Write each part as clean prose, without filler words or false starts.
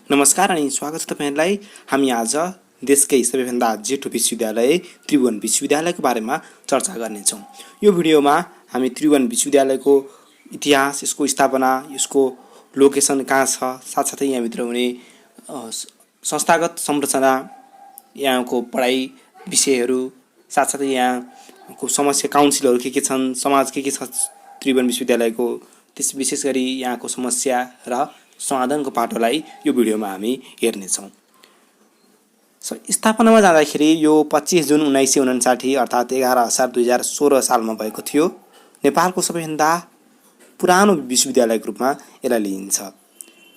नमस्कार अनि स्वागत छ तपाईहरुलाई। हामी आज देशकै सबैभन्दा जेठो विश्वविद्यालय त्रिभुवन विश्वविद्यालयको बारेमा चर्चा गर्नेछौँ। यो भिडियोमा हामी त्रिभुवन विश्वविद्यालयको इतिहास, यसको स्थापना, यसको लोकेसन कहाँ छ, साथसाथै यहाँभित्र हुने संस्थागत संरचना, यहाँको पढाइ विषयहरू, साथसाथै यहाँको समस्या काउन्सिलहरू के छन्, समाज के छ त्रिभुवन विश्वविद्यालयको, त्यस विशेष गरी यहाँको समस्या र समाधानको पाटोलाई यो भिडियोमा हामी हेर्नेछौँ। स्थापनामा जाँदाखेरि यो 25 जुन 1959 अर्थात् 11 असार 2016 सालमा भएको थियो। नेपालको सबैभन्दा पुरानो विश्वविद्यालयको रूपमा यसलाई लिइन्छ।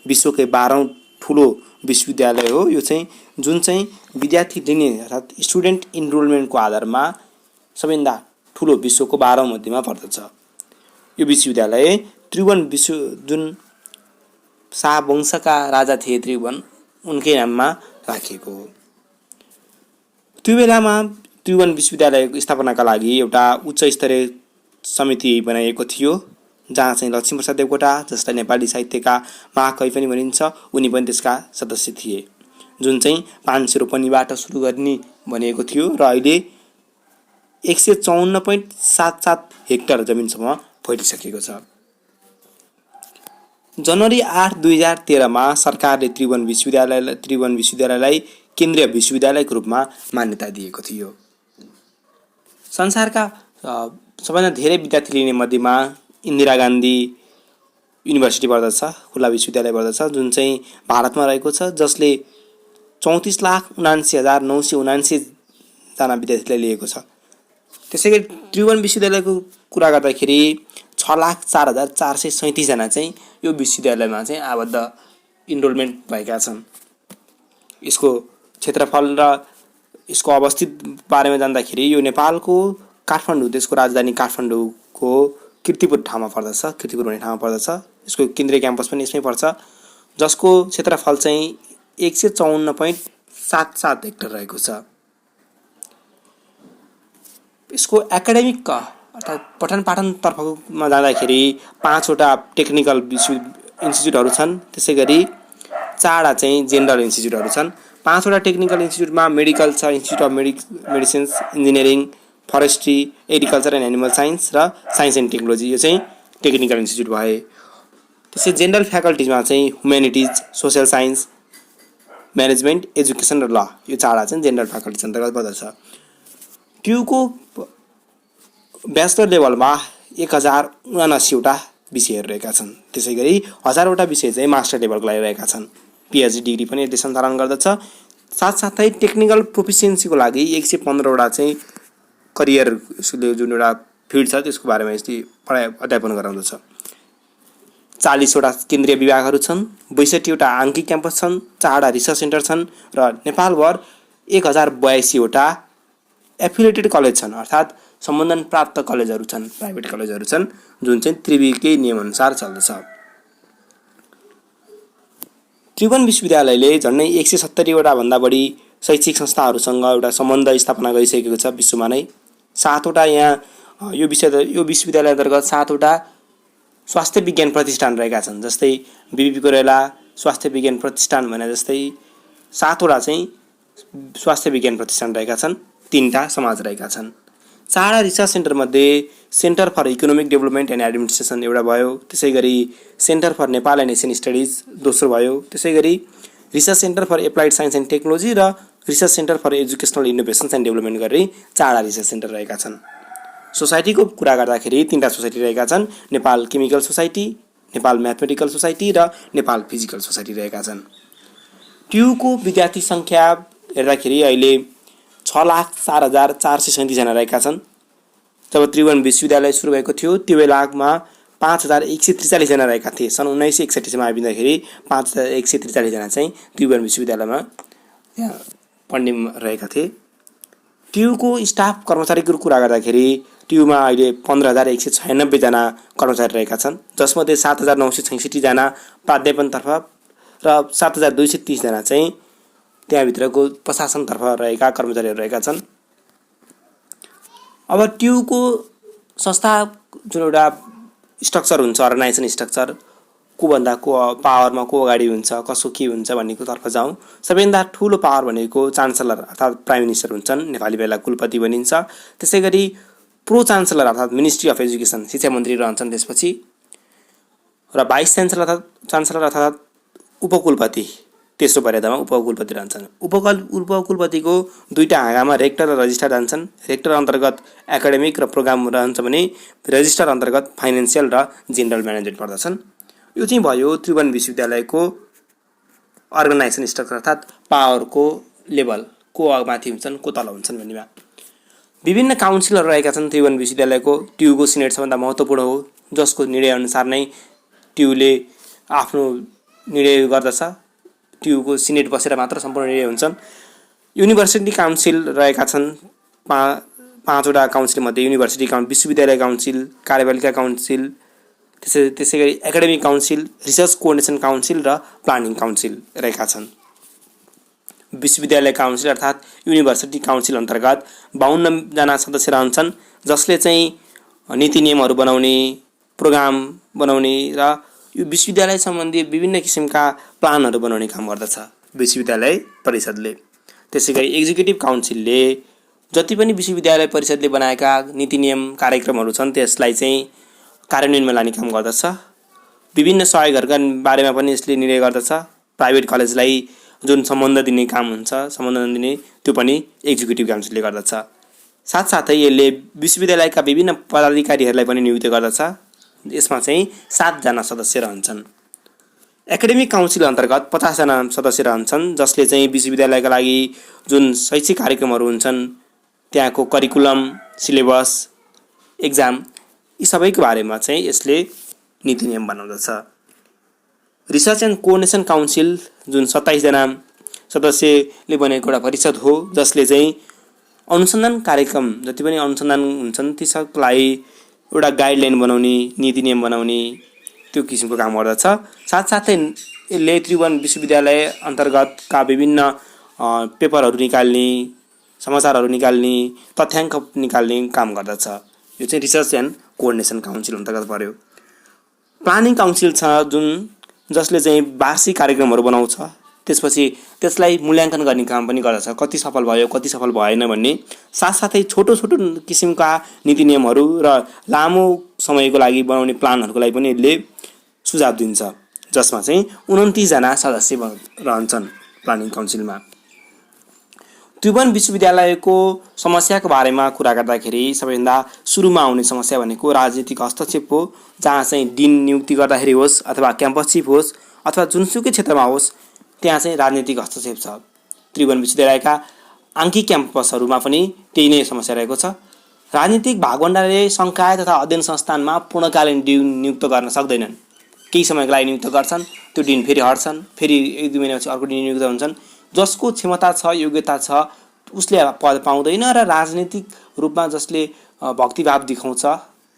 विश्वकै 12औं ठुलो विश्वविद्यालय हो यो चाहिँ, जुन चाहिँ विद्यार्थी लिने अर्थात् स्टुडेन्ट इनरोलमेन्टको आधारमा सबैभन्दा ठुलो विश्वको 12औं मध्येमा पर्दछ। यो विश्वविद्यालय त्रिभुवन जुन शाह वंशका राजा थिए त्रिभुवन, उनकै नाममा राखिएको हो। त्यो बेलामा त्रिभुवन विश्वविद्यालयको स्थापनाका लागि एउटा उच्च स्तरीय समिति बनाइएको थियो, जहाँ चाहिँ लक्ष्मीप्रसाद देवकोटा, जसलाई नेपाली साहित्यका महाकवि पनि भनिन्छ, उनी पनि त्यसका सदस्य थिए, जुन चाहिँ 500 रोपनीबाट सुरु गर्ने भनिएको थियो र अहिले 154.77 हेक्टर जमिनसम्म फैलिसकेको छ। जनवरी 8, 2013 मा सरकारले त्रिभुवन विश्वविद्यालयलाई केन्द्रीय विश्वविद्यालयको रूपमा मान्यता दिएको थियो। संसारका सबैभन्दा धेरै विद्यार्थी लिने मध्येमा इन्दिरा गान्धी युनिभर्सिटी पर्दछ, खुला विश्वविद्यालय पर्दछ, जुन चाहिँ भारतमा रहेको छ, जसले 34,79,979 जना विद्यार्थीलाई लिएको छ। त्यसैगरी त्रिभुवन विश्वविद्यालयको कुरा गर्दाखेरि 6,04,437 जना चाहिँ यो विश्वविद्यालयमा चाहिँ आबद्ध इनरोलमेन्ट भएका छन्। यसको क्षेत्रफल र यसको अवस्थित बारेमा जान्दाखेरि यो नेपालको काठमाडौँ, देशको राजधानी काठमाडौँको कीर्तिपुर ठाउँमा पर्दछ, कीर्तिपुर भन्ने ठाउँमा पर्दछ। यसको केन्द्रीय क्याम्पस पनि यसमै पर्छ, जसको क्षेत्रफल चाहिँ 154.77 हेक्टर रहेको छ। यसको एकाडेमिक अर्थात् पठन पाठनतर्फमा जाँदाखेरि 5वटा टेक्निकल इन्स्टिट्युटहरू छन्, त्यसै गरी 4वटा चाहिँ जेनरल इन्स्टिट्युटहरू छन्। 5वटा टेक्निकल इन्स्टिट्युटमा मेडिकल छ, institute of medicines, engineering, forestry, agriculture and animal science र साइन्स एन्ड टेक्नोलोजी, यो चाहिँ टेक्निकल इन्स्टिट्युट भए। त्यसै जेनरल फ्याकल्टिजमा चाहिँ humanities, social science, management, education र ल, यो 4वटा चाहिँ जेनरल फ्याकल्टिज अन्तर्गत पर्दछ। ट्युको ब्याचलर लेभलमा 1079वटा विषयहरू रहेका छन्, त्यसै गरी 1000वटा विषय चाहिँ मास्टर लेभलको लागि रहेका छन्। पिएचडी डिग्री पनि यसले सञ्चालन गर्दछ। साथसाथै टेक्निकल प्रोफिसियन्सीको लागि 115वटा चाहिँ करियर जुन एउटा फिल्ड छ त्यसको बारेमा यसले पढाइ अध्यापन गराउँदछ। 40वटा केन्द्रीय विभागहरू छन्, 62वटा आङ्किक क्याम्पस छन्, 4वटा रिसर्च सेन्टर छन् र नेपालभर 1082वटा एफिलिएटेड कलेज छन्, अर्थात् सम्बन्धन प्राप्त कलेजहरू छन्, प्राइभेट कलेजहरू छन्, जुन चाहिँ त्रिविकै नियमअनुसार चल्दछ। त्रिभुवन विश्वविद्यालयले झन्डै 170वटा भन्दा बढी शैक्षिक संस्थाहरूसँग एउटा सम्बन्ध स्थापना गरिसकेको छ विश्वमा नै। 7वटा यहाँ यो विश्वविद्यालय अन्तर्गत 7वटा स्वास्थ्य विज्ञान प्रतिष्ठान रहेका छन्, जस्तै बिबी कोइराला स्वास्थ्य विज्ञान प्रतिष्ठान भने जस्तै 7वटा चाहिँ स्वास्थ्य विज्ञान प्रतिष्ठान रहेका छन्, 3वटा समाज रहेका छन्। 4वटा रिसर्च सेन्टर मध्ये centre for economic development and administration एउटा भयो, त्यसै गरी centre for Nepal and Asian studies दोस्रो भयो, त्यसै गरी research centre for applied science and technology र research centre for educational innovations and development गरी 4वटा रिसर्च सेन्टर रहेका छन्। सोसाइटीको कुरा गर्दाखेरि 3वटा सोसाइटी रहेका छन्, Nepal chemical society, Nepal mathematical society र नेपाल फिजिकल सोसाइटी रहेका छन्। ट्युको विद्यार्थी सङ्ख्या हेर्दाखेरि अहिले 6,04,437 जना रहेका छन्। जब त्रिभुवन विश्वविद्यालय सुरु भएको थियो त्यो बेलामा 5,143 जना रहेका थिए। सन् 1961 सम्म आइपुग्दाखेरि 5,143 जना चाहिँ त्रिभुवन विश्वविद्यालयमा यहाँ पढ्ने रहेका थिए। ट्युको स्टाफ कर्मचारीको कुरा गर्दाखेरि ट्युमा अहिले 15,196 जना कर्मचारी रहेका छन्, जसमध्ये 7,966 जना प्राध्यापनतर्फ र 7,230 जना चाहिँ त्यहाँभित्रको प्रशासनतर्फ रहेका कर्मचारीहरू रहेका छन्। अब ट्युको संस्था जुन एउटा स्ट्रक्चर हुन्छ, अर्गनाइजेसन स्ट्रक्चर कोभन्दा को पावरमा को अगाडि हुन्छ, कसो के हुन्छ भन्नेको तर्फ जाउँ। सबैभन्दा ठुलो पावर भनेको चान्सलर अर्थात् प्राइम मिनिस्टर हुन्छन्, नेपाली बेला कुलपति भनिन्छ। त्यसै गरी प्रो चान्सलर अर्थात् मिनिस्ट्री अफ एजुकेसन शिक्षा मन्त्री रहन्छन् त्यसपछि, र भाइस चान्सलर अर्थात् उपकुलपति तेस्रो मर्यादामा उपकुलपति रहन्छन्। उपकुलपतिको दुईटा हाँगामा रेक्टर र रजिस्ट्रार रहन्छन्। रेक्टर अन्तर्गत एकाडेमिक र प्रोग्राम रहन्छ भने रजिस्ट्रार अन्तर्गत फाइनेन्सियल र जेनरल म्यानेजमेन्ट पर्दछन्। यो चाहिँ भयो त्रिभुवन विश्वविद्यालयको अर्गनाइजेसन स्ट्रक्चर अर्थात् पावरको लेभल, को माथि हुन्छन् को तल हुन्छन् भन्नेमा। विभिन्न काउन्सिलहरू रहेका छन् त्रिभुवन विश्वविद्यालयको। ट्युको सिनेट सबभन्दा महत्त्वपूर्ण हो, जसको निर्णय अनुसार नै ट्युले आफ्नो निर्णय गर्दछ। ट्युको सिनेट बसेर मात्र सम्पूर्ण निर्णय हुन्छन्। युनिभर्सिटी काउन्सिल रहेका छन्, पाँचवटा काउन्सिलमध्ये युनिभर्सिटी विश्वविद्यालय काउन्सिल, कार्यपालिका काउन्सिल, त्यसै गरी academic council, research coordination council र प्लानिङ काउन्सिल रहेका छन्। विश्वविद्यालय काउन्सिल अर्थात् युनिभर्सिटी काउन्सिल अन्तर्गत 52 जना सदस्य रहन्छन्, जसले चाहिँ नीति नियमहरू बनाउने, प्रोग्राम बनाउने र यो विश्वविद्यालय सम्बन्धी विभिन्न किसिमका प्लानहरू बनाउने काम गर्दछ विश्वविद्यालय परिषदले। त्यसै गरी एक्जिक्युटिभ काउन्सिलले जति पनि विश्वविद्यालय परिषदले बनाएका नीति नियम कार्यक्रमहरू छन् त्यसलाई चाहिँ कार्यान्वयनमा लाने काम गर्दछ। विभिन्न सहयोगहरूका बारेमा पनि यसले निर्णय गर्दछ। प्राइभेट कलेजलाई जुन सम्बन्ध दिने काम हुन्छ, सम्बन्ध दिने, त्यो पनि एक्जिक्युटिभ काउन्सिलले गर्दछ। साथसाथै यसले विश्वविद्यालयका विभिन्न पदाधिकारीहरूलाई पनि नियुक्त गर्दछ। यसमा चाहिँ 7 जना सदस्य रहन्छन्। एकाडेमिक काउन्सिल अन्तर्गत 50 जना सदस्य रहन्छन्, जसले चाहिँ विश्वविद्यालयका लागि जुन शैक्षिक कार्यक्रमहरू हुन्छन्, त्यहाँको करिकुलम, सिलेबस, एक्जाम, यी सबैको बारेमा चाहिँ यसले नीति नियम बनाउँदछ। रिसर्च एन्ड कोअर्डिनेसन काउन्सिल जुन 27 जना सदस्यले बनेको एउटा परिषद हो, जसले चाहिँ अनुसन्धान कार्यक्रम जति पनि अनुसन्धान हुन्छन् ती सबलाई एउटा गाइडलाइन बनाउने, नीति नियम बनाउने, त्यो किसिमको काम गर्दछ। साथसाथै यसले त्रिभुवन विश्वविद्यालय अन्तर्गतका विभिन्न पेपरहरू निकाल्ने, समाचारहरू निकाल्ने, तथ्याङ्क निकाल्ने काम गर्दछ। यो चाहिँ रिसर्च एन्ड कोअर्डिनेसन काउन्सिल अन्तर्गत पर्यो। प्लानिङ काउन्सिल छ जुन जसले चाहिँ वार्षिक कार्यक्रमहरू बनाउँछ, त्यसपछि त्यसलाई मूल्याङ्कन गर्ने काम पनि गर्दछ, कति सफल भयो कति सफल भएन भन्ने। साथसाथै छोटो छोटो किसिमका नीति नियमहरू र लामो समयको लागि बनाउने प्लानहरूको लागि पनि यसले सुझाव दिन्छ, जसमा चाहिँ 29 जना सदस्य रहन्छन् प्लानिङ काउन्सिलमा। त्रिभुवन विश्वविद्यालयको समस्याको बारेमा कुरा गर्दाखेरि सबैभन्दा सुरुमा आउने समस्या भनेको राजनीतिक हस्तक्षेप हो, जहाँ चाहिँ डिन नियुक्ति गर्दाखेरि होस् अथवा क्याम्पस चिफ होस् अथवा जुनसुकै क्षेत्रमा होस्, त्यहाँ चाहिँ राजनीतिक हस्तक्षेप छ। त्रिभुवन विश्वविद्यालयका आङ्की क्याम्पसहरूमा पनि त्यही नै समस्या रहेको छ। राजनीतिक भागभण्डारले संकाय तथा अध्ययन संस्थानमा पूर्णकालीन डिन नियुक्त गर्न सक्दैनन्। केही समयको लागि नियुक्त गर्छन्, त्यो डिन फेरि हट्छन्, फेरि 1-2 महिनापछि अर्को डिन नियुक्त हुन्छन्। जसको क्षमता छ, योग्यता छ, उसले पद पाउँदैन र राजनीतिक रूपमा जसले भक्तिभाव देखाउँछ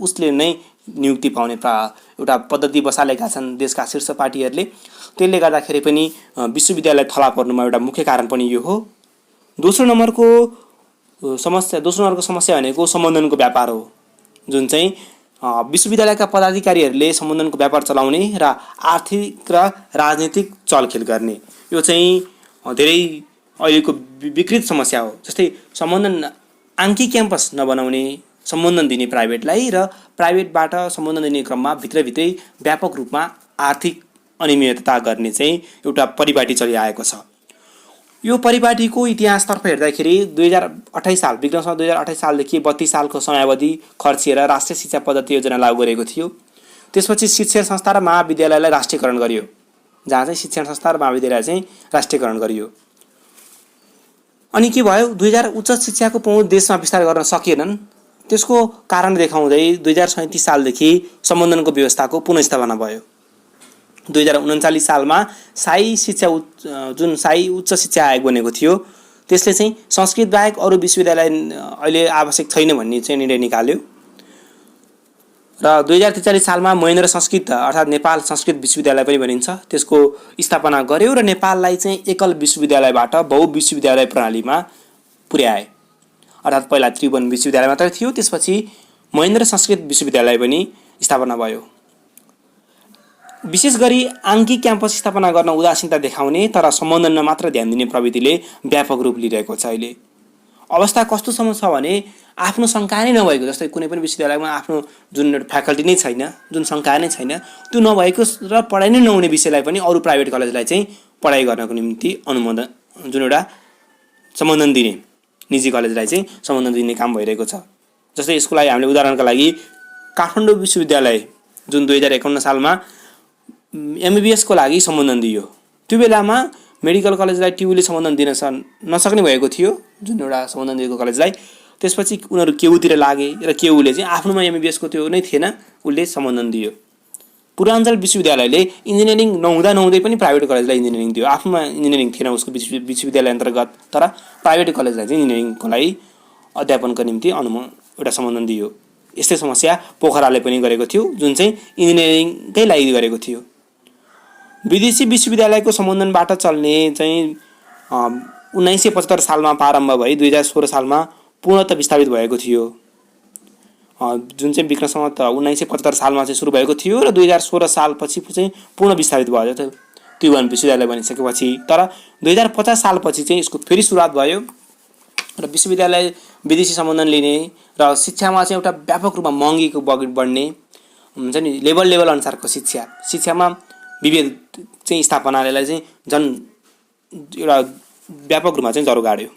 उसले नै नियुक्ति पाउने एउटा पद्धति बसालेका छन् देशका शीर्ष पार्टीहरूले। त्यसले गर्दाखेरि पनि विश्वविद्यालय थला पर्नुमा एउटा मुख्य कारण पनि यो हो। दोस्रो नम्बरको समस्या भनेको सम्बन्धनको व्यापार हो, जुन चाहिँ विश्वविद्यालयका पदाधिकारीहरूले सम्बन्धनको व्यापार चलाउने र आर्थिक र राजनीतिक चलखेल गर्ने। यो चाहिँ धेरै अहिलेको विकृत समस्या हो। जस्तै आङ्की क्याम्पस नबनाउने, सम्बन्धन दिने प्राइभेटलाई र प्राइभेटबाट सम्बन्धन दिने क्रममा भित्रभित्रै व्यापक रूपमा आर्थिक अनियमितता गर्ने चाहिँ एउटा परिपाटी चलिआएको छ। यो परिपाटीको इतिहासतर्फ हेर्दाखेरि 2028 साल विक्रमसँग 2028 सालदेखि 32 सालको समयावधि खर्चिएर राष्ट्रिय शिक्षा पद्धति योजना लागू गरेको थियो। त्यसपछि शिक्षण संस्था र महाविद्यालयलाई राष्ट्रियकरण गरियो, जहाँ चाहिँ शिक्षण संस्था र महाविद्यालय चाहिँ राष्ट्रियकरण गरियो। अनि के भयो, 2000 उच्च शिक्षाको पहुँच देशमा विस्तार गर्न सकिएनन्। त्यसको कारण देखाउँदै 2037 सालदेखि सम्बन्धनको व्यवस्थाको पुनर्स्थापना भयो। 2039 सालमा शाही उच्च शिक्षा आयोग बनेको थियो, त्यसले चाहिँ संस्कृत बाहेक अरू विश्वविद्यालय अहिले आवश्यक छैन भन्ने चाहिँ निर्णय निकाल्यो। र 2043 सालमा महेन्द्र संस्कृत अर्थात् नेपाल संस्कृत विश्वविद्यालय पनि भनिन्छ, त्यसको स्थापना गर्यो र नेपाललाई चाहिँ एकल विश्वविद्यालयबाट बहुविश्वविद्यालय प्रणालीमा पुर्याए। अर्थात् पहिला त्रिभुवन विश्वविद्यालय मात्र थियो, त्यसपछि महेन्द्र संस्कृत विश्वविद्यालय पनि स्थापना भयो। विशेष गरी आङ्की क्याम्पस स्थापना गर्न उदासीनता देखाउने तर सम्बन्धनमा मात्र ध्यान दिने प्रवृत्तिले व्यापक रूप लिइरहेको छ। अहिले अवस्था कस्तोसम्म छ भने आफ्नो सङ्काय नै नभएको, जस्तै कुनै पनि विश्वविद्यालयमा आफ्नो जुन फ्याकल्टी नै छैन, जुन सङ्काय नै छैन, त्यो नभएको र पढाइ नै नहुने विषयलाई पनि अरू प्राइभेट कलेजलाई चाहिँ पढाइ गर्नको निम्ति अनुमोदन, जुन एउटा सम्बन्धन दिने, निजी कलेजलाई चाहिँ सम्बन्धन दिने काम भइरहेको छ। जस्तै यसको लागि हामीले उदाहरणका लागि काठमाडौँ विश्वविद्यालय जुन 2051 सालमा एमबिबिएसको लागि सम्बन्धन दियो, त्यो बेलामा मेडिकल कलेजलाई ट्युले सम्बन्धन दिन नसक्ने भएको थियो, जुन एउटा सम्बन्धन दिएको कलेजलाई। त्यसपछि उनीहरू केयुतिर लागे र केयुले चाहिँ आफ्नोमा एमबिबिएसको त्यो नै थिएन, उसले सम्बन्धन दियो। पूर्वाञ्चल विश्वविद्यालयले इन्जिनियरिङ नहुँदै पनि प्राइभेट कलेजलाई इन्जिनियरिङ दियो। आफ्नोमा इन्जिनियरिङ थिएन उसको विश्वविद्यालय अन्तर्गत, तर प्राइभेट कलेजलाई चाहिँ इन्जिनियरिङको लागि अध्यापनको निम्ति एउटा सम्बन्धन दियो। यस्तै समस्या पोखराले पनि गरेको थियो, जुन चाहिँ इन्जिनियरिङकै लागि गरेको थियो। विदेशी विश्वविद्यालयको सम्बन्धनबाट चल्ने चाहिँ 1975 सालमा प्रारम्भ भई 2016 सालमा पूर्णतः विस्थापित भएको थियो। जुन चाहिँ विक्रम सम्वत 1975 सालमा चाहिँ सुरु भएको थियो र 2016 सालपछि चाहिँ पूर्ण विस्थापित भयो त्रिभुवन विश्वविद्यालय बनिसकेपछि। तर 2050 सालपछि चाहिँ यसको फेरि सुरुवात भयो र विश्वविद्यालय विदेशी सम्बन्धन लिने र शिक्षामा चाहिँ एउटा व्यापक रूपमा महँगीको बढ्ने हुन्छ नि, लेभल अनुसारको शिक्षामा विभेद चाहिँ स्थापनालाई चाहिँ एउटा व्यापक रूपमा चाहिँ जरो गाड्यो।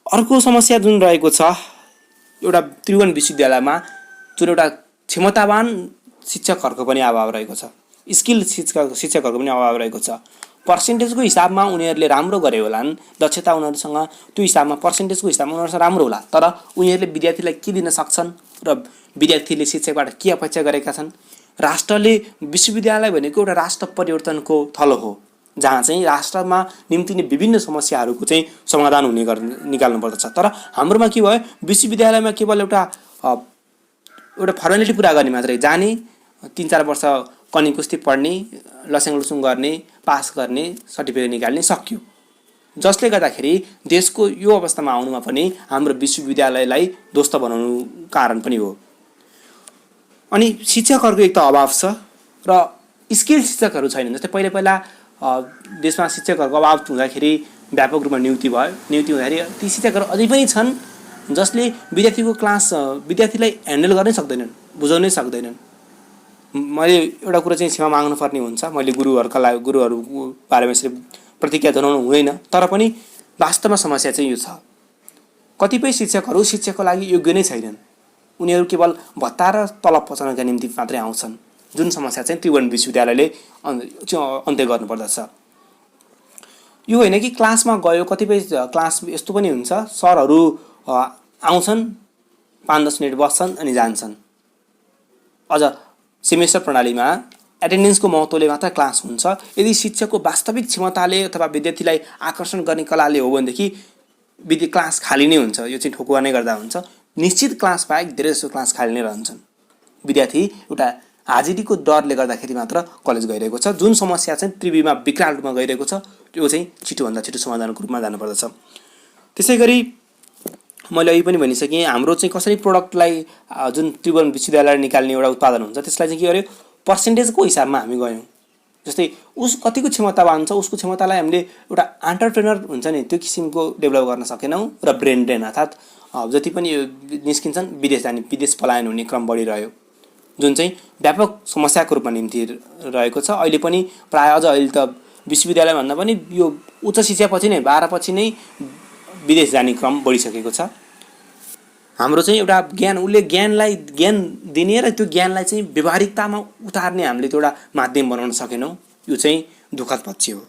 अर्को समस्या जुन रहेको छ, एउटा त्रिभुवन विश्वविद्यालयमा जुन एउटा क्षमतावान शिक्षकहरूको पनि अभाव रहेको छ, स्किल शिक्षकहरूको पनि अभाव रहेको छ। पर्सेन्टेजको हिसाबमा उनीहरूले राम्रो गरे होलान्, दक्षता उनीहरूसँग त्यो हिसाबमा पर्सेन्टेजको हिसाबमा उनीहरूसँग राम्रो होला, तर उनीहरूले विद्यार्थीलाई के दिन सक्छन् र विद्यार्थीले शिक्षकबाट के अपेक्षा गरेका छन्। राष्ट्रले विश्वविद्यालय भनेको एउटा राष्ट्र परिवर्तनको थलो हो, जहाँ चाहिँ राष्ट्रमा निम्तिने विभिन्न समस्याहरूको चाहिँ समाधान हुने निकाल्नु पर्दछ। तर हाम्रोमा के भयो, विश्वविद्यालयमा केवल एउटा फर्मालिटी पुरा गर्ने मात्रै, जाने 3-4 वर्ष कनी कुस्ती पढ्ने, लस्याङ गर्ने, पास गर्ने, सर्टिफिकेट निकाल्ने, सक्यो। जसले गर्दाखेरि देशको यो अवस्थामा आउनुमा पनि हाम्रो विश्वविद्यालयलाई ध्वस्त बनाउनु कारण पनि हो। अनि शिक्षकहरूको एक त अभाव छ र स्किल शिक्षकहरू छैनन्। जस्तै पहिला देशमा शिक्षकहरूको अभाव हुँदाखेरि व्यापक रूपमा नियुक्ति भयो। नियुक्ति हुँदाखेरि ती शिक्षकहरू अझै पनि छन् जसले विद्यार्थीलाई ह्यान्डल गर्नै सक्दैनन्, बुझाउनै सक्दैनन्। मैले एउटा कुरा चाहिँ क्षमा माग्नु पर्ने हुन्छ, मैले गुरुहरूको बारेमा यसरी प्रतिक्रिया जनाउनु हुँदैन, तर पनि वास्तवमा समस्या चाहिँ यो छ। कतिपय शिक्षकहरू शिक्षाको लागि योग्य नै छैनन्, उनीहरू केवल भत्ता र तलब पचाउनका निम्ति मात्रै आउँछन्, जुन समस्या चाहिँ त्रिभुवन विश्वविद्यालयले अन्त्य गर्नुपर्दछ। यो होइन कि क्लासमा गयो, कतिपय क्लास यस्तो पनि हुन्छ, सरहरू आउँछन् 5-10 मिनट बस्छन् अनि जान्छन्। अझ सेमेस्टर प्रणालीमा एटेन्डेन्सको महत्त्वले मात्र क्लास हुन्छ। यदि शिक्षकको वास्तविक क्षमताले अथवा विद्यार्थीलाई आकर्षण गर्ने कलाले हो भनेदेखि क्लास खाली नै हुन्छ। यो चाहिँ ठोकुवा नै गर्दा हुन्छ। निश्चित क्लास बाहेक धेरै जसो क्लास खाली नै रहन्छन्। विद्यार्थी एउटा हाजिरीको डरले गर्दाखेरि मात्र कलेज गइरहेको छ। जुन समस्या चाहिँ त्रिविमा विकराल रूपमा गइरहेको छ, त्यो चाहिँ छिटोभन्दा छिटो समाधानको रूपमा जानुपर्दछ। त्यसै गरी मैले अघि पनि भनिसकेँ, हाम्रो चाहिँ कसरी प्रोडक्टलाई जुन त्रिभुवन विश्वविद्यालय निकाल्ने एउटा उत्पादन हुन्छ त्यसलाई चाहिँ के गर्यो, पर्सेन्टेजको हिसाबमा हामी गयौँ। जस्तै उस कतिको क्षमतावान छ, उसको क्षमतालाई हामीले एउटा एन्टरप्रेनर हुन्छ नि त्यो किसिमको डेभलप गर्न सकेनौँ र ब्रेन ड्रेन अर्थात् जति पनि निस्किन्छन् विदेश पलायन हुने क्रम बढिरह्यो, जुन चाहिँ व्यापक समस्याको रूपमा निम्ति रहेको छ। अहिले पनि प्रायः अझ अहिले त विश्वविद्यालयभन्दा पनि यो उच्च शिक्षापछि नै 12 पछि नै विदेश जाने क्रम बढिसकेको छ। हाम्रो चाहिँ एउटा उसले ज्ञान दिने र त्यो ज्ञानलाई चाहिँ व्यवहारिकतामा उतार्ने हामीले त्यो एउटा माध्यम बनाउन सकेनौँ। यो चाहिँ दुःखद पक्ष हो।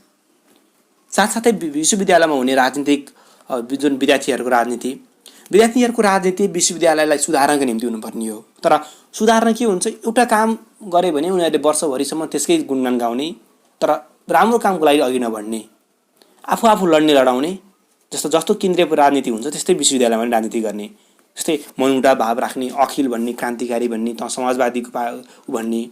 साथसाथै विश्वविद्यालयमा हुने राजनीतिक जुन विद्यार्थीहरूको राजनीति विश्वविद्यालयलाई सुधार्नका निम्ति हुनुपर्ने हो। तर सुधार्न के हुन्छ, एउटा काम गरे भने उनीहरूले वर्षभरिसम्म त्यसकै गुणगान गाउने, तर राम्रो कामको लागि अघि नबढ्ने, आफू लडाउने। जस्तो केन्द्रीय राजनीति हुन्छ त्यस्तै विश्वविद्यालयमा राजनीति गर्ने। जस्तै मनमुटा भाव राख्ने, अखिल भन्ने, क्रान्तिकारी भन्ने, समाजवादीको भन्ने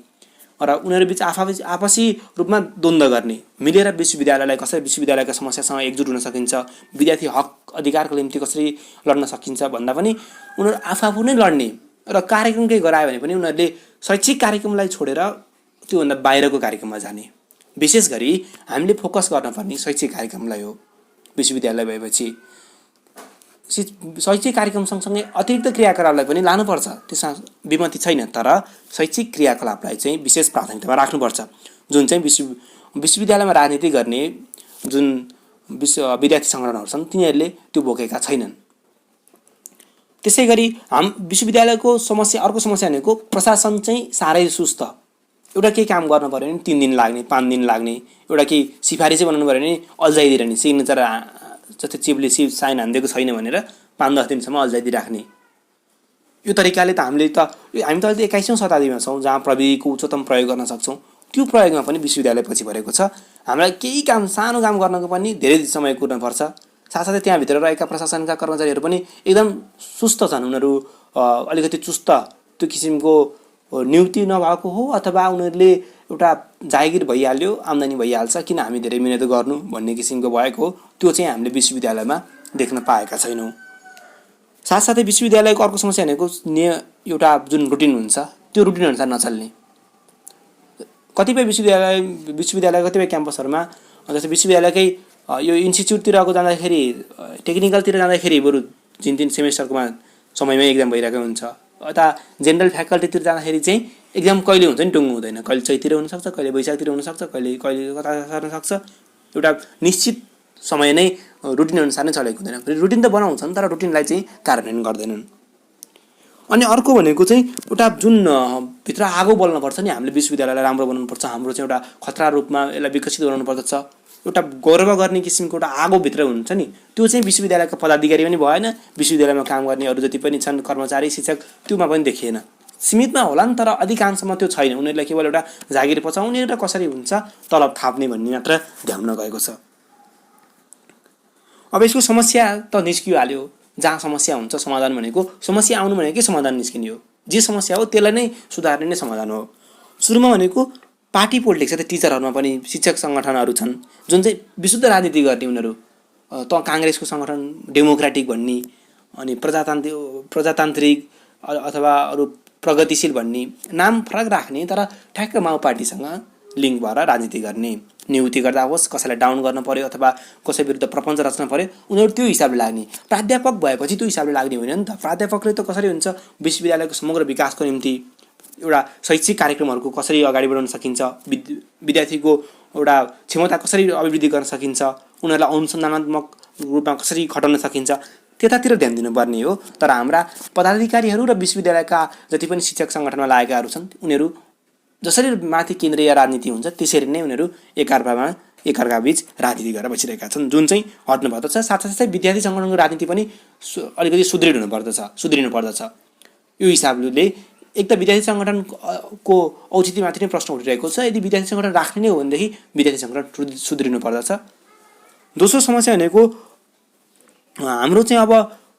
र उनीहरू बिच आपसी रूपमा द्वन्द्व गर्ने। मिलेर विश्वविद्यालयलाई कसरी विश्वविद्यालयका समस्यासँग एकजुट हुन सकिन्छ, विद्यार्थी हक अधिकारको निम्ति कसरी लड्न सकिन्छ भन्दा पनि उनीहरू आफू नै लड्ने र कार्यक्रमकै गरायो भने पनि उनीहरूले शैक्षिक कार्यक्रमलाई छोडेर त्योभन्दा बाहिरको कार्यक्रममा जाने। विशेष गरी हामीले फोकस गर्नुपर्ने शैक्षिक कार्यक्रमलाई हो। विश्वविद्यालय भएपछि शैक्षिक कार्यक्रम सँगसँगै अतिरिक्त क्रियाकलापलाई पनि लानुपर्छ, त्यसमा विमति छैन। तर शैक्षिक क्रियाकलापलाई चाहिँ विशेष प्राथमिकतामा राख्नुपर्छ। जुन चाहिँ विश्वविद्यालयमा राजनीति गर्ने जुन विद्यार्थी सङ्गठनहरू छन् तिनीहरूले त्यो बोकेका छैनन्। त्यसै गरी विश्वविद्यालयको समस्या, अर्को समस्या भनेको प्रशासन चाहिँ साह्रै सुस्त। एउटा केही काम गर्नु पऱ्यो भने 3 दिन लाग्ने, 5 दिन लाग्ने। एउटा केही सिफारिसै बनाउनु पऱ्यो भने अल्झाइदिरहने, सिग्नेचर जस्तै चिफले साइन हानिदिएको छैन भनेर 5-10 दिनसम्म अल्झाइदिइराख्ने। यो तरिकाले त हामी त अहिले 21औं शताब्दीमा छौँ, जहाँ प्रविधिको उच्चतम प्रयोग गर्न सक्छौँ। त्यो प्रयोगमा पनि विश्वविद्यालय पछि परेको छ। हामीलाई केही काम, सानो काम गर्नको पनि धेरै समय कुर्नुपर्छ। साथसाथै त्यहाँभित्र रहेका प्रशासनका कर्मचारीहरू पनि एकदम सुस्त छन्। उनीहरू अलिकति चुस्त, त्यो किसिमको नियुक्ति नभएको हो अथवा उनीहरूले एउटा जागिर भइहाल्यो, आम्दानी भइहाल्छ, किन हामी धेरै मिहिनेत गर्नु भन्ने किसिमको भएको हो। त्यो चाहिँ हामीले विश्वविद्यालयमा देख्न पाएका छैनौँ। साथसाथै विश्वविद्यालयको अर्को समस्या भनेको एउटा जुन रुटिन हुन्छ त्यो रुटिन अनुसार नचल्ने। कतिपय विश्वविद्यालय कतिपय क्याम्पसहरूमा जस्तै विश्वविद्यालयकै यो इन्स्टिच्युटतिरको जाँदाखेरि, टेक्निकलतिर जाँदाखेरि बरु 3 सेमेस्टरकोमा समयमै एक्जाम भइरहेको हुन्छ। अथवा जेनरल फ्याकल्टीतिर जाँदाखेरि चाहिँ एक्जाम कहिले हुन्छ नि टुङ्गो हुँदैन। कहिले चैतिर हुनसक्छ, कहिले वैशाखतिर हुनसक्छ, कहिले कता सर्न सक्छ। एउटा निश्चित समय नै रुटिन अनुसार नै चलेको हुँदैन। रुटिन त बनाउँछन् तर रुटिनलाई चाहिँ कार्यान्वयन गर्दैनन्। अनि अर्को भनेको चाहिँ एउटा जुन भित्र आगो बल्नुपर्छ नि, हामीले विश्वविद्यालयलाई राम्रो बनाउनुपर्छ, हाम्रो चाहिँ एउटा खतरा रूपमा यसलाई विकसित बनाउनु पर्दछ। एउटा गर्व गर्ने किसिमको एउटा आगो भित्र हुन्छ नि, त्यो चाहिँ विश्वविद्यालयका पदाधिकारी पनि भएन, विश्वविद्यालयमा काम गर्ने अरू जति पनि छन् कर्मचारी शिक्षक त्योमा पनि देखिएन। सीमितमा होला नि, तर अधिकांशमा त्यो छैन। उनीहरूलाई केवल एउटा जागिर पचाउने र कसरी हुन्छ तलब थाप्ने भन्ने मात्र ध्यान गएको छ। अब यसको समस्या त निस्किहाल्यो। जहाँ समस्या हुन्छ समाधान भनेको, समस्या आउनु भनेकै समाधान निस्किने हो। जे समस्या हो त्यसलाई नै सुधार्ने नै समाधान हो। सुरुमा भनेको पार्टी पोलिटिक्स, त टिचरहरूमा पनि शिक्षक सङ्गठनहरू छन् जुन चाहिँ विशुद्ध राजनीति गर्ने। उनीहरू त काङ्ग्रेसको सङ्गठन डेमोक्रेटिक भन्ने, अनि प्रजातान्त्रिक अथवा अरू प्रगतिशील भन्ने नाम फरक राख्ने, तर ठ्याक्क माओ पार्टीसँग लिङ्क भएर राजनीति गर्ने। नियुक्ति गर्दा होस्, कसैलाई डाउन गर्न पर्यो अथवा कसै विरुद्ध प्रपञ्च रच्न पर्यो, उनीहरू त्यो हिसाबले लाग्ने। प्राध्यापक भएपछि त्यो हिसाबले लाग्ने होइन नि त। प्राध्यापकले त कसरी हुन्छ, विश्वविद्यालयको समग्र विकासको निम्ति एउटा शैक्षिक कार्यक्रमहरूको कसरी अगाडि बढाउन सकिन्छ, विद्यार्थीको एउटा क्षमता कसरी अभिवृद्धि गर्न सकिन्छ, उनीहरूलाई अनुसन्धानात्मक रूपमा कसरी खटाउन सकिन्छ, त्यतातिर ध्यान दिनुपर्ने हो। तर हाम्रा पदाधिकारीहरू र विश्वविद्यालयका जति पनि शिक्षक सङ्गठनमा लागेकाहरू छन्, उनीहरू जसरी माथि केन्द्रीय राजनीति हुन्छ त्यसरी नै उनीहरू एकअर्का बीच राजनीति गरेर बसिरहेका छन्, जुन चाहिँ हट्नु पर्दछ। साथसाथै विद्यार्थी सङ्गठनको राजनीति पनि अलिकति सुध्रिनु पर्दछ। यो हिसाबले एक त विद्यार्थी सङ्गठनको औचित्यमाथि नै प्रश्न उठिरहेको छ। यदि विद्यार्थी सङ्गठन राख्ने नै हो भनेदेखि विद्यार्थी सङ्गठन सुध्रिनु पर्दछ। दोस्रो समस्या भनेको हाम्रो चाहिँ अब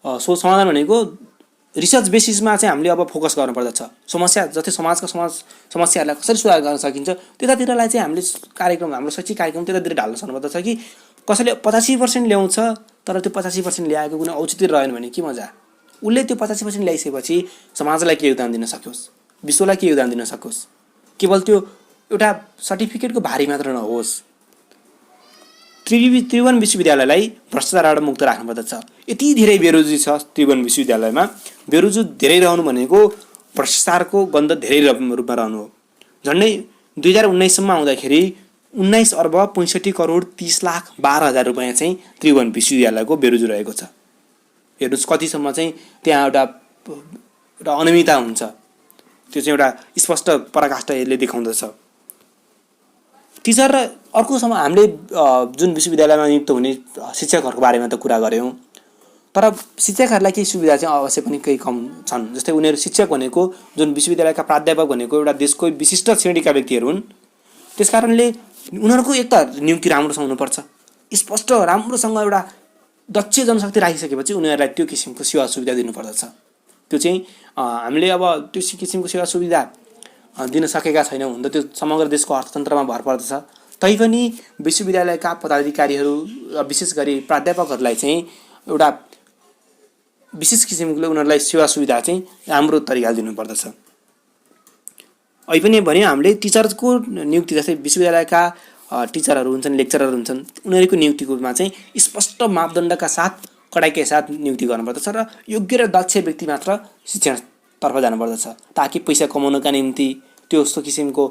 समाधान भनेको रिसर्च बेसिसमा चाहिँ हामीले अब फोकस गर्नुपर्दछ। समस्या जस्तै समस्याहरूलाई कसरी सुधार गर्न सकिन्छ त्यतातिरलाई चाहिँ हामीले कार्यक्रम, हाम्रो शैक्षिक कार्यक्रम त्यतातिर ढाल्न सक्नुपर्दछ। कि कसैले 85% ल्याउँछ तर त्यो 85% ल्याएको कुनै औचित्य रहेन भने के मजा। उसले त्यो 85% ल्याइसकेपछि समाजलाई के योगदान दिन सकोस्, विश्वलाई के योगदान दिन सकोस्। केवल त्यो एउटा सर्टिफिकेटको भारी मात्र नहोस्। त्रिभुवन विश्वविद्यालयलाई भ्रष्टाचारबाट मुक्त राख्नुपर्दछ। यति धेरै बेरोजगारी छ त्रिभुवन विश्वविद्यालयमा। बेरोजगार धेरै रहनु भनेको भ्रष्टाचारको गन्ध धेरै रूपमा रहनु हो। झन्डै 2019सम्म आउँदाखेरि 19 अर्ब 65 करोड 30,12,000 रुपियाँ चाहिँ त्रिभुवन विश्वविद्यालयको बेरोजगार रहेको छ। हेर्नुहोस् कतिसम्म चाहिँ त्यहाँ एउटा अनियमितता हुन्छ, त्यो चाहिँ एउटा स्पष्ट पराकाष्ठ यसले देखाउँदछ। टिचर र अर्को हामीले जुन विश्वविद्यालयमा नियुक्त हुने शिक्षकहरूको बारेमा त कुरा गऱ्यौँ, तर शिक्षकहरूलाई केही सुविधा चाहिँ अवश्य पनि केही कम छन्। जस्तै उनीहरू शिक्षक भनेको, जुन विश्वविद्यालयका प्राध्यापक भनेको एउटा देशको विशिष्ट श्रेणीका व्यक्तिहरू हुन्। त्यसकारणले उनीहरूको एक त नियुक्ति राम्रोसँग हुनुपर्छ, स्पष्ट राम्रोसँग एउटा दक्ष जनशक्ति राखिसकेपछि उनीहरूलाई त्यो किसिमको सेवा सुविधा दिनुपर्दछ। त्यो चाहिँ हामीले अब त्यो किसिमको सेवा सुविधा दिन सकेका छैनौँ भने त त्यो समग्र देशको अर्थतन्त्रमा भर पर्दछ। तैपनि विश्वविद्यालयका पदाधिकारीहरू विशेष गरी प्राध्यापकहरूलाई चाहिँ एउटा विशेष किसिमले उनीहरूलाई सेवा सुविधा चाहिँ राम्रो तरिकाले दिनुपर्दछ। अहिले पनि भने हामीले टिचरको नियुक्ति जस्तै विश्वविद्यालयका टिचरहरू हुन्छन्, लेक्चरर हुन्छन्, उनीहरूको नियुक्तिकोमा चाहिँ स्पष्ट मापदण्डका साथ कडाइका साथ नियुक्ति गर्नुपर्दछ र योग्य र दक्ष व्यक्ति मात्र शिक्षणतर्फ जानुपर्दछ, ताकि पैसा कमाउनका निम्ति त्यो जस्तो किसिमको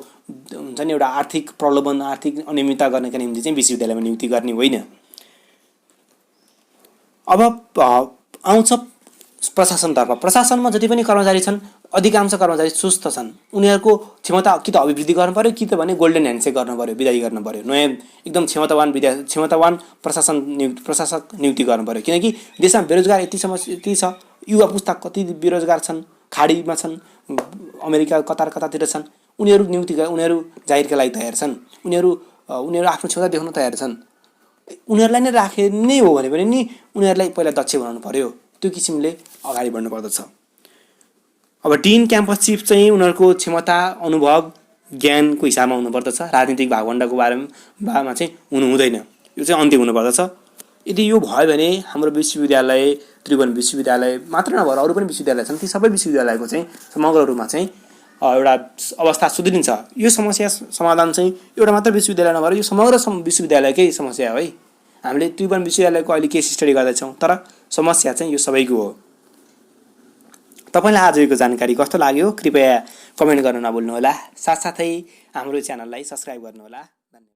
हुन्छ नि एउटा आर्थिक प्रलोभन, आर्थिक अनियमितता गर्नका निम्ति चाहिँ विश्वविद्यालयमा नियुक्ति गर्ने होइन। अब आउँछ प्रशासनतर्फ। प्रशासनमा जति पनि कर्मचारी छन्, अधिकांश कर्मचारी सुस्त छन्। उनीहरूको क्षमता कि त अभिवृद्धि गर्नु पर्यो, कि त भने गोल्डन ह्यान्डसेक गर्नु पर्यो, विदाई गर्नु पर्यो, नयाँ एकदम क्षमतावान प्रशासक नियुक्ति गर्नु पर्यो। किनकि देशमा बेरोजगार यति छ, युवा पुस्ता कति बेरोजगार छन्, खाडीमा छन्, अमेरिका कतार छन्। उनीहरू जाहिरका लागि तयार छन्, उनीहरू आफ्नो क्षमता देखाउन तयार छन्। उनीहरूलाई नै राखे नै हो भने पनि नि उनीहरूलाई पहिला दक्ष बनाउनु पर्यो। त्यो किसिमले अगाडि बढ्नु पर्दछ। अब डिन क्याम्पस चिफ चाहिँ उनीहरूको क्षमता, अनुभव, ज्ञानको हिसाबमा हुनुपर्दछ। राजनीतिक भागवण्डाको बारेमा चाहिँ हुनु हुँदैन, यो चाहिँ अन्त्य हुनुपर्दछ। यदि यो भयो भने हाम्रो विश्वविद्यालय, त्रिभुवन विश्वविद्यालय मात्र नभएर अरू पनि विश्वविद्यालय छन्, ती सबै विश्वविद्यालयको चाहिँ समग्र रूपमा चाहिँ एउटा अवस्था सुध्रिन्छ। यो समस्या समाधान चाहिँ एउटा मात्र विश्वविद्यालय नभएर यो समग्र विश्वविद्यालयकै समस्या हो है। हामीले त्रिभुवन विश्वविद्यालयको अहिले केस स्टडी गर्दैछौँ, तर समस्या चाहिँ यो सबैको हो। तपाईँलाई आजको जानकारी कस्तो लाग्यो कृपया कमेन्ट गर्न नभुल्नुहोला। साथसाथै हाम्रो च्यानललाई सब्स्क्राइब गर्नुहोला।